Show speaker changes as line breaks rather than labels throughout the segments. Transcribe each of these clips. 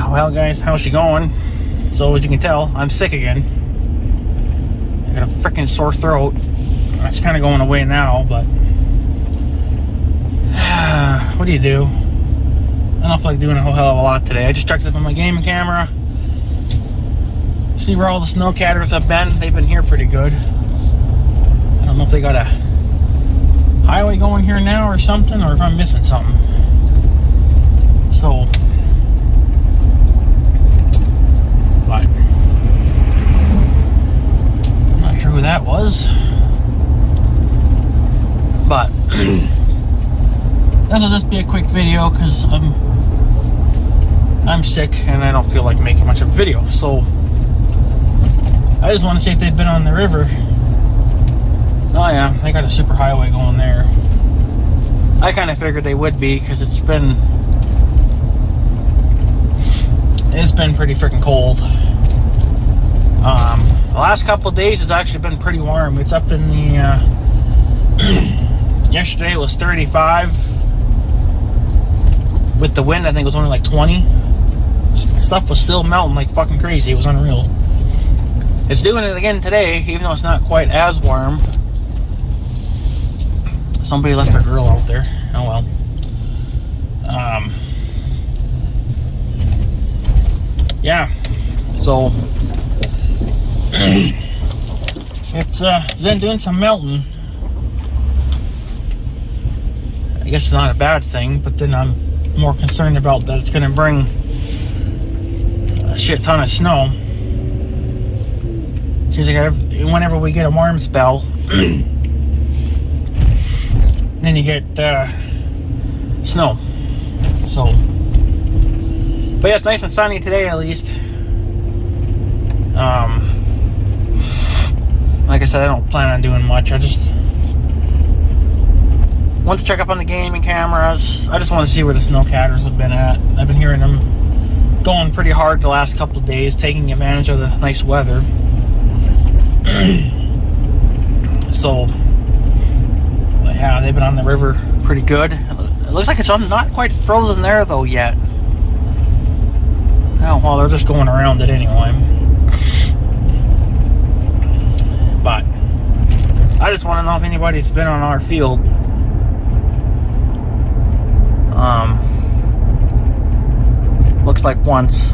Well, guys, how's she going? So, as you can tell, I'm sick again. I got a freaking sore throat. It's kind of going away now, but what do you do? I don't feel like doing a whole hell of a lot today. I just checked up on my gaming camera. See where all the snow catters have been. They've been here pretty good. I don't know if they got a highway going here now or something, or if I'm missing something. So, but I'm not sure who that was. But this will just be a quick video because I'm sick and I don't feel like making much of a video. So I just want to see if they've been on the river. Oh yeah, they got a super highway going there. I kind of figured they would be because it's been pretty freaking cold. The last couple of days it's actually been pretty warm. It's up in the yesterday it was 35. With the wind, I think it was only like 20. Stuff was still melting like fucking crazy. It was unreal. It's doing it again today, even though it's not quite as warm. Somebody left their grill out there. Oh well. Yeah. So it's been doing some melting. I guess it's not a bad thing, but then I'm more concerned about that it's going to bring a shit ton of snow. Seems like whenever we get a warm spell, then you get snow. So, but yeah, it's nice and sunny today at least. Like I said, I don't plan on doing much. I just want to check up on the gaming cameras. I just want to see where the snowcatters have been at. I've been hearing them going pretty hard the last couple of days, taking advantage of the nice weather. So, yeah, they've been on the river pretty good. It looks like it's not quite frozen there though yet. Oh, well, they're just going around it anyway. But I just want to know if anybody's been on our field. Looks like once.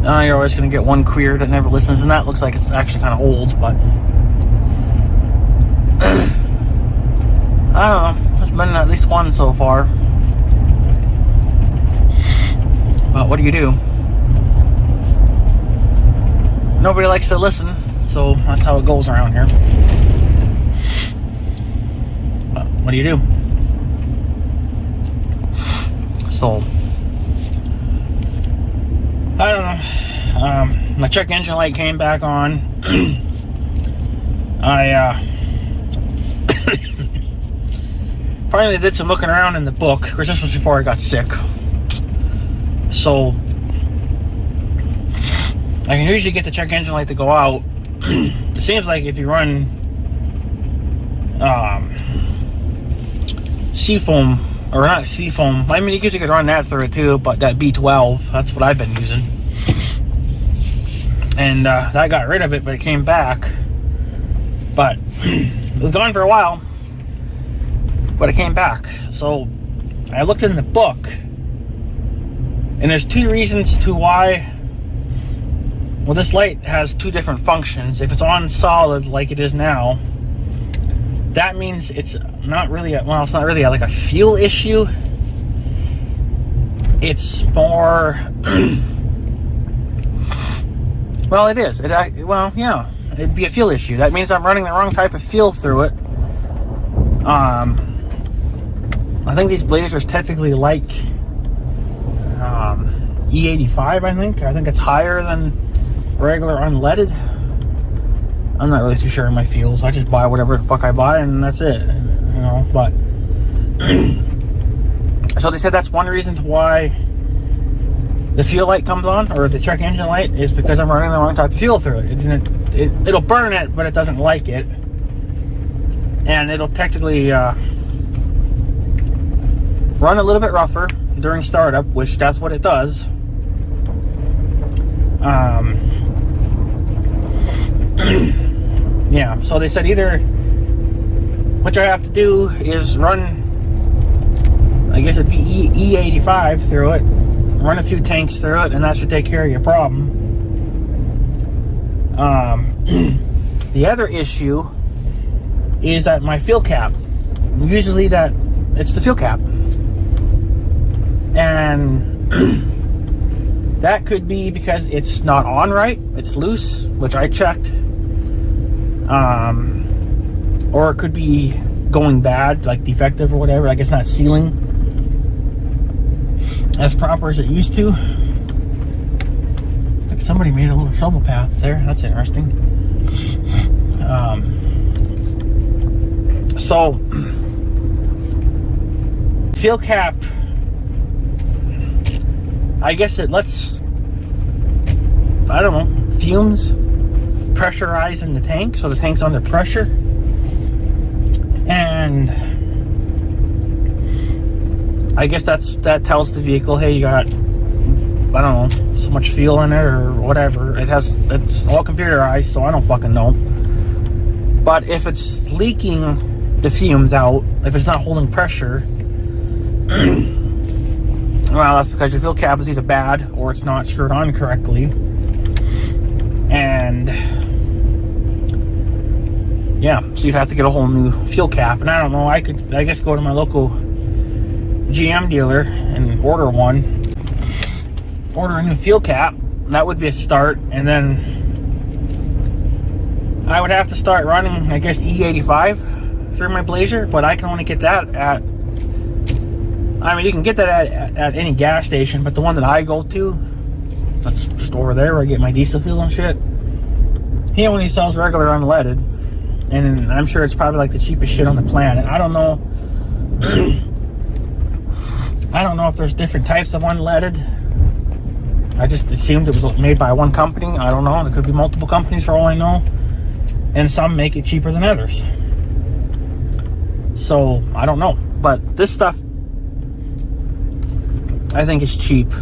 You're always going to get one queer that never listens, and that looks like it's actually kind of old, but I don't know. There's been at least one so far. But what do you do? Nobody likes to listen, so that's how it goes around here. But what do you do? So, I don't know. My check engine light came back on. I finally did some looking around in the book. Of course, this was before I got sick. So, I can usually get the check engine light to go out. It seems like if you run seafoam, or not seafoam, I mean, you could run that through it too, but that B12, that's what I've been using. And that got rid of it, but it came back. But it was gone for a while, but it came back. So I looked in the book, and there's two reasons to why. Well, this light has two different functions. If it's on solid like it is now, that means it's not really it's not really like a fuel issue. It's more well, it is. Well, yeah, it'd be a fuel issue. That means I'm running the wrong type of fuel through it. I think these blazers technically like E85. I think it's higher than regular unleaded. I'm not really too sure in my fuels. I just buy whatever the fuck I buy, and that's it. You know, but so they said that's one reason to why the fuel light comes on, or the check engine light, is because I'm running the wrong type of fuel through it. It'll burn it, but it doesn't like it, and it'll technically run a little bit rougher during startup, which that's what it does. Yeah, so they said either what you have to do is run, I guess it'd be E85 through it, run a few tanks through it, and that should take care of your problem. The other issue is that my fuel cap, usually it's the fuel cap, and that could be because it's not on right, it's loose, which I checked, or it could be going bad, like defective or whatever, like it's not sealing as proper as it used to. Looks like somebody made a little shovel path there. That's interesting. So fuel cap, I guess it lets, I don't know, fumes pressurize in the tank, so the tank's under pressure, and I guess that tells the vehicle, hey, you got, I don't know, so much fuel in it or whatever. It's all computerized, so I don't fucking know. But if it's leaking the fumes out, if it's not holding pressure, well, that's because your fuel cap is either bad or it's not screwed on correctly. And yeah, so you'd have to get a whole new fuel cap. And I don't know, I guess go to my local GM dealer and order a new fuel cap. That would be a start. And then I would have to start running, I guess, E85 through my Blazer, but I can only get that at, I mean, you can get that at any gas station, but the one that I go to, that's just over there where I get my diesel fuel and shit, he only sells regular unleaded, and I'm sure it's probably like the cheapest shit on the planet. I don't know. I don't know if there's different types of unleaded. I just assumed it was made by one company. I don't know. There could be multiple companies for all I know, and some make it cheaper than others. So I don't know, but this stuff I think is cheap.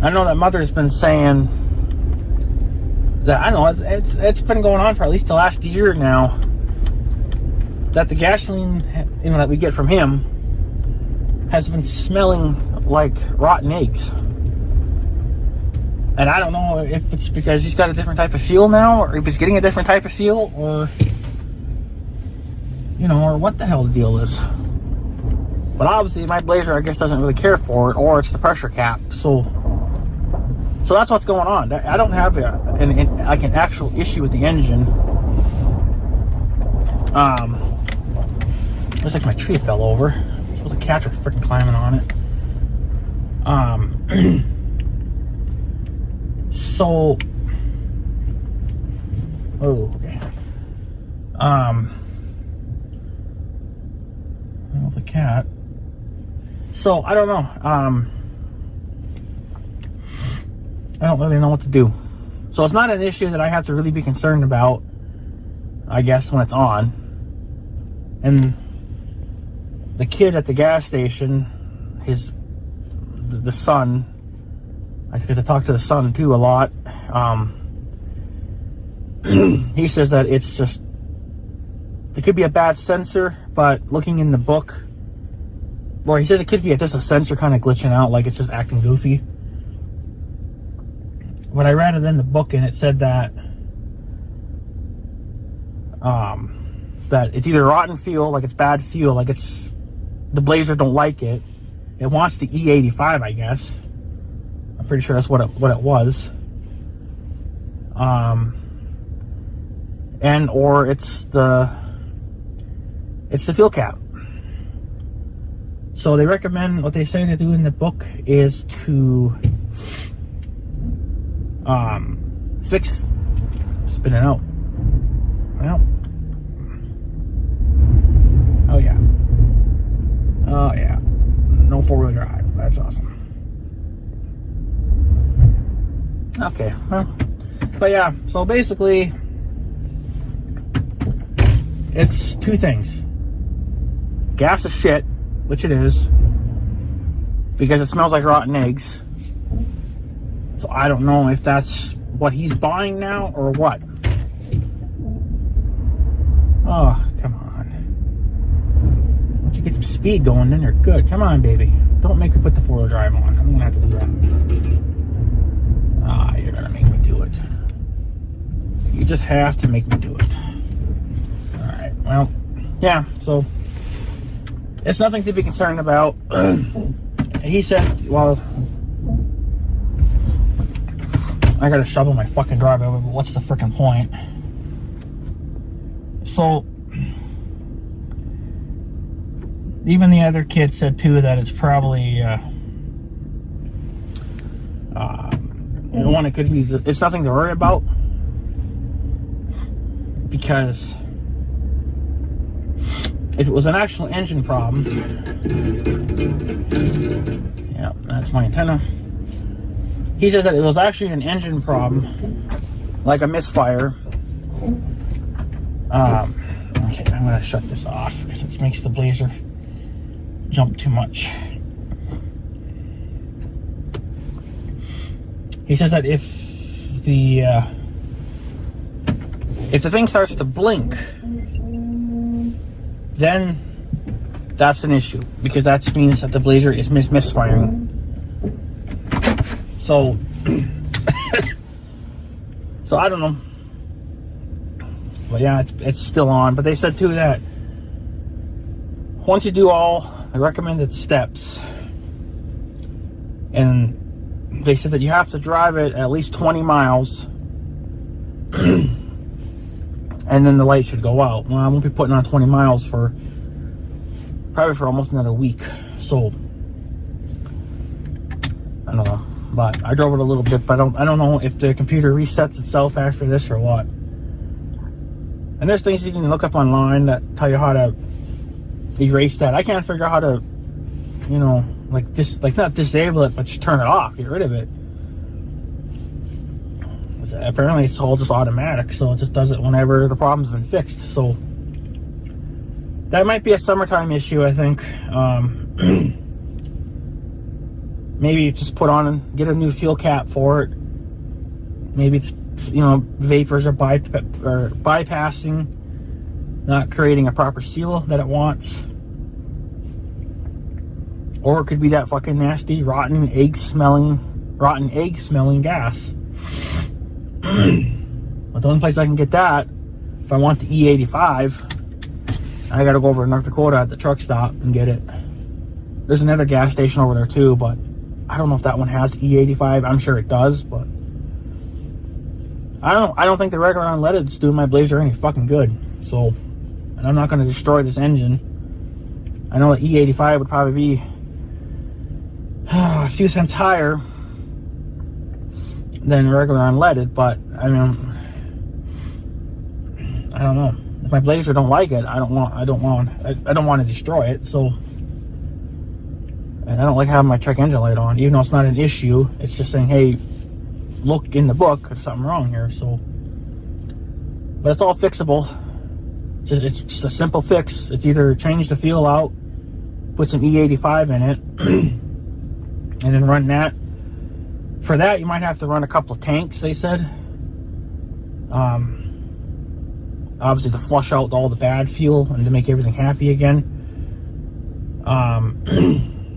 I know that Mother's been saying that, I don't know, it's been going on for at least the last year now, that the gasoline, you know, that we get from him has been smelling like rotten eggs. And I don't know if it's because he's got a different type of fuel now, or if he's getting a different type of fuel, or, you know, or what the hell the deal is. But obviously my Blazer, I guess, doesn't really care for it, or it's the pressure cap. So that's what's going on. I don't have an actual issue with the engine. Looks like my tree fell over. So the cats are freaking climbing on it. So, oh, okay. Well, the cat. So I don't know. I don't really know what to do. So it's not an issue that I have to really be concerned about, I guess, when it's on. And the kid at the gas station, the son, because I talk to the son too a lot, he says that it's just, it could be a bad sensor, but looking in the book, or he says it could be just a sensor kind of glitching out, like it's just acting goofy. But I read it in the book, and it said that that it's either rotten fuel, like it's bad fuel, like it's, the Blazer don't like it. It wants the E85, I guess. I'm pretty sure that's what it was. And or it's the fuel cap. So they recommend, what they say to do in the book is to fix, spin it out. Well, oh yeah, no four-wheel drive. That's awesome. Okay, well, but yeah, so basically it's two things. Gas is shit, which it is, because it smells like rotten eggs. So I don't know if that's what he's buying now or what. Oh, come on. Once you get some speed going, then you're good. Come on, baby. Don't make me put the 4-wheel drive on. I'm gonna have to do that. Ah, you're gonna make me do it. You just have to make me do it. Alright, well, yeah, so it's nothing to be concerned about. He said, well, I gotta shovel my fucking driveway, but what's the freaking point? So, even the other kid said too that it's probably, one, it could be, it's nothing to worry about, because if it was an actual engine problem, yeah, that's my antenna. He says that it was actually an engine problem, like a misfire. Okay, I'm gonna shut this off because it makes the Blazer jump too much. He says that if the thing starts to blink, then that's an issue, because that means that the Blazer is misfiring. So, so I don't know. But yeah, it's still on. But they said too that once you do all the recommended steps, and they said that you have to drive it at least 20 miles, and then the light should go out. Well, I won't be putting on 20 miles probably for almost another week. So I don't know. But I drove it a little bit, but I don't know if the computer resets itself after this or what. And there's things you can look up online that tell you how to erase that. I can't figure out how to, you know, like not disable it, but just turn it off, get rid of it. Apparently it's all just automatic, so it just does it whenever the problem's been fixed. So that might be a summertime issue, I think. Maybe just put on and get a new fuel cap for it. Maybe it's, you know, vapors are bypassing, not creating a proper seal that it wants. Or it could be that fucking nasty, rotten egg smelling gas. But the only place I can get that, if I want the E85, I gotta go over to North Dakota at the truck stop and get it. There's another gas station over there too, but I don't know if that one has E85. I'm sure it does, but I don't think the regular unleaded's doing my Blazer any fucking good. So, and I'm not going to destroy this engine. I know that E85 would probably be a few cents higher than regular unleaded, but I mean, I don't know. If my Blazer don't like it, I don't want to destroy it. So. And I don't like having my check engine light on, even though it's not an issue. It's just saying, hey, look in the book, there's something wrong here. So, but it's all fixable. It's just a simple fix. It's either change the fuel out, put some E85 in it, and then run that. For that, you might have to run a couple of tanks, they said. Obviously to flush out all the bad fuel and to make everything happy again.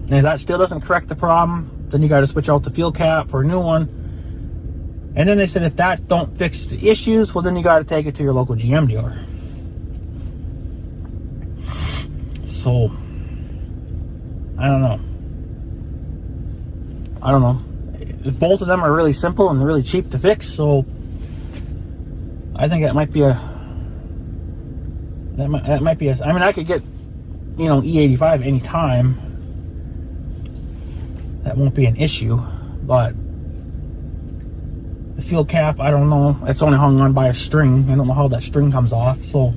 And if that still doesn't correct the problem, then you got to switch out the fuel cap for a new one. And then they said if that don't fix the issues, well, then you got to take it to your local GM dealer. So, I don't know. Both of them are really simple and really cheap to fix, so I think that might be a. I mean, I could get, you know, E85 anytime. That won't be an issue, but the fuel cap, I don't know. It's only hung on by a string. I don't know how that string comes off, so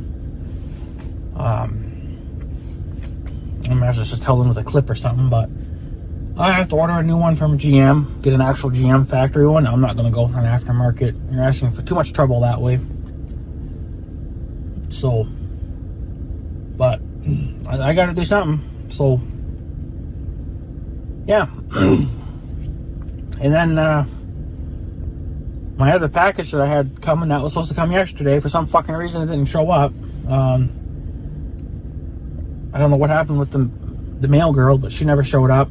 I imagine it's just held in with a clip or something, but I have to order a new one from GM, get an actual GM factory one. I'm not going to go for an aftermarket. You're asking for too much trouble that way. So, but I got to do something. So, yeah. And then my other package that I had coming that was supposed to come yesterday, for some fucking reason it didn't show up. I don't know what happened with the mail girl, but she never showed up.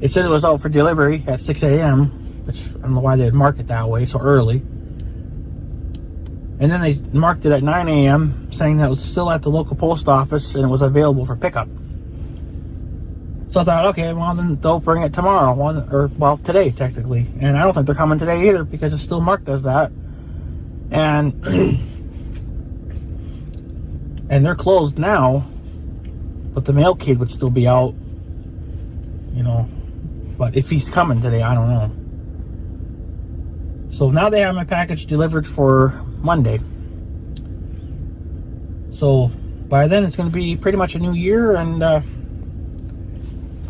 It said it was out for delivery at 6 a.m., which I don't know why they'd mark it that way so early. And then they marked it at 9 a.m. saying that it was still at the local post office and it was available for pickup. So I thought, okay, well then they'll bring it tomorrow, well, today technically. And I don't think they're coming today either because it's still marked as that. And and they're closed now, but the mail kid would still be out, you know. But if he's coming today, I don't know. So now they have my package delivered for Monday. So by then it's going to be pretty much a new year, and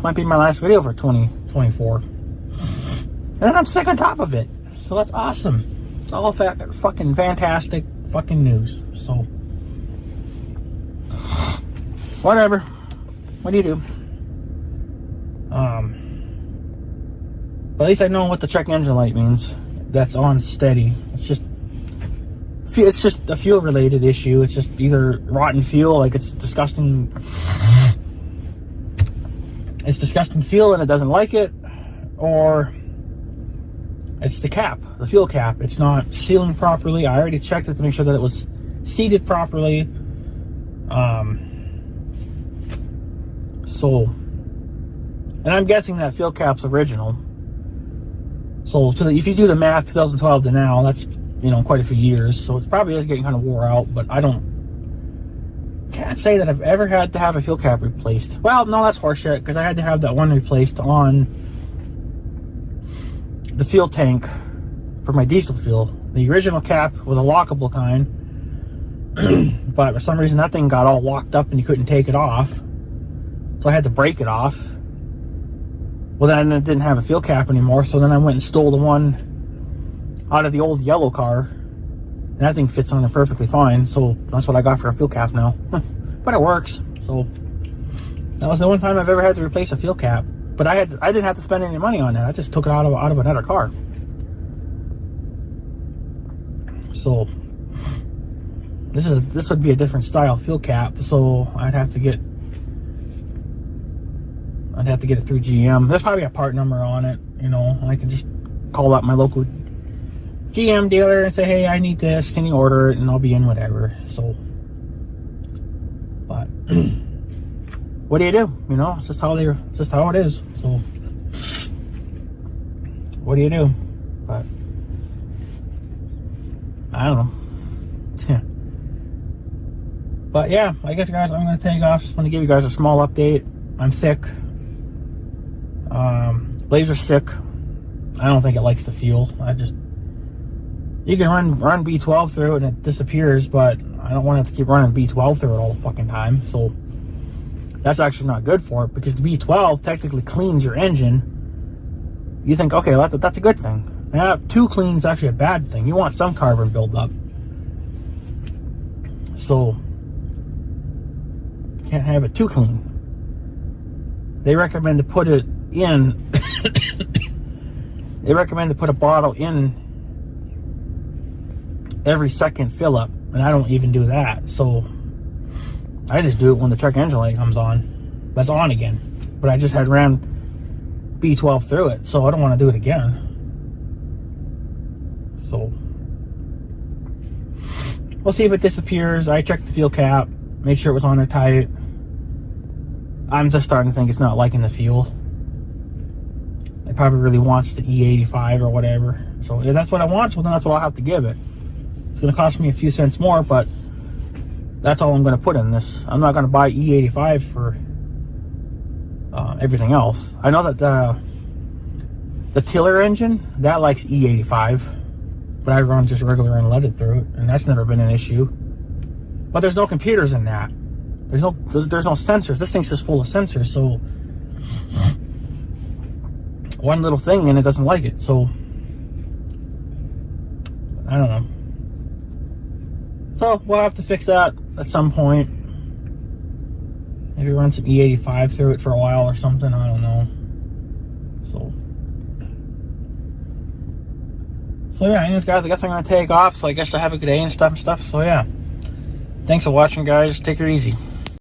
might be my last video for 2024. And then I'm sick on top of it. So that's awesome. It's all fucking fantastic fucking news. So whatever. What do you do? But at least I know what the check engine light means. That's on steady. It's just a fuel related issue. It's just either rotten fuel, like it's disgusting fuel and it doesn't like it, or it's the cap, the fuel cap. It's not sealing properly. I already checked it to make sure that it was seated properly. And I'm guessing that fuel cap's original. So if you do the math, 2012 to now, that's, you know, quite a few years. So it probably is getting kind of wore out, but I can't say that I've ever had to have a fuel cap replaced. Well, no, that's horseshit, because I had to have that one replaced on the fuel tank for my diesel fuel. The original cap was a lockable kind, but for some reason that thing got all locked up and you couldn't take it off. So I had to break it off. Well, then it didn't have a fuel cap anymore, so then I went and stole the one out of the old yellow car. And that thing fits on there perfectly fine, so that's what I got for a fuel cap now. But it works, so that was the one time I've ever had to replace a fuel cap. But I didn't have to spend any money on that. I just took it out of another car. So this would be a different style fuel cap, so I'd have to get it through GM. There's probably a part number on it, you know. I can just call up my local GM dealer and say, hey, I need this, can you order it, and I'll be in whatever. So, but what do? You know, it's just how it is. So what do you do? But I don't know. But yeah, I guess guys, I'm gonna take off. Just want to give you guys a small update. I'm sick. Blazer's sick. I don't think it likes the fuel. You can run B12 through it and it disappears, but I don't want to have to keep running B12 through it all the fucking time. So that's actually not good for it, because the B12 technically cleans your engine. You think, okay, that's a good thing. Yeah, too clean is actually a bad thing. You want some carbon buildup. So you can't have it too clean. They recommend to put it in. They recommend to put a bottle in every second fill up, and I don't even do that. So I just do it when the check engine light comes on. That's on again. But I just had ran B12 through it, so I don't want to do it again. So we'll see if it disappears. I checked the fuel cap, made sure it was on there tight. I'm just starting to think it's not liking the fuel. It probably really wants the E85 or whatever. So if that's what it wants, well then that's what I'll have to give it. It's going to cost me a few cents more, but that's all I'm going to put in this. I'm not going to buy E85 for everything else. I know that the tiller engine, that likes E85, but I run just regular unleaded through it, and that's never been an issue. But there's no computers in that. There's no sensors. This thing's just full of sensors, so one little thing and it doesn't like it. So I don't know. So we'll have to fix that at some point. Maybe run some E85 through it for a while or something. So yeah, anyways guys, I guess I'm gonna take off. So I guess you'll have a good day and stuff. So yeah. Thanks for watching guys. Take her easy.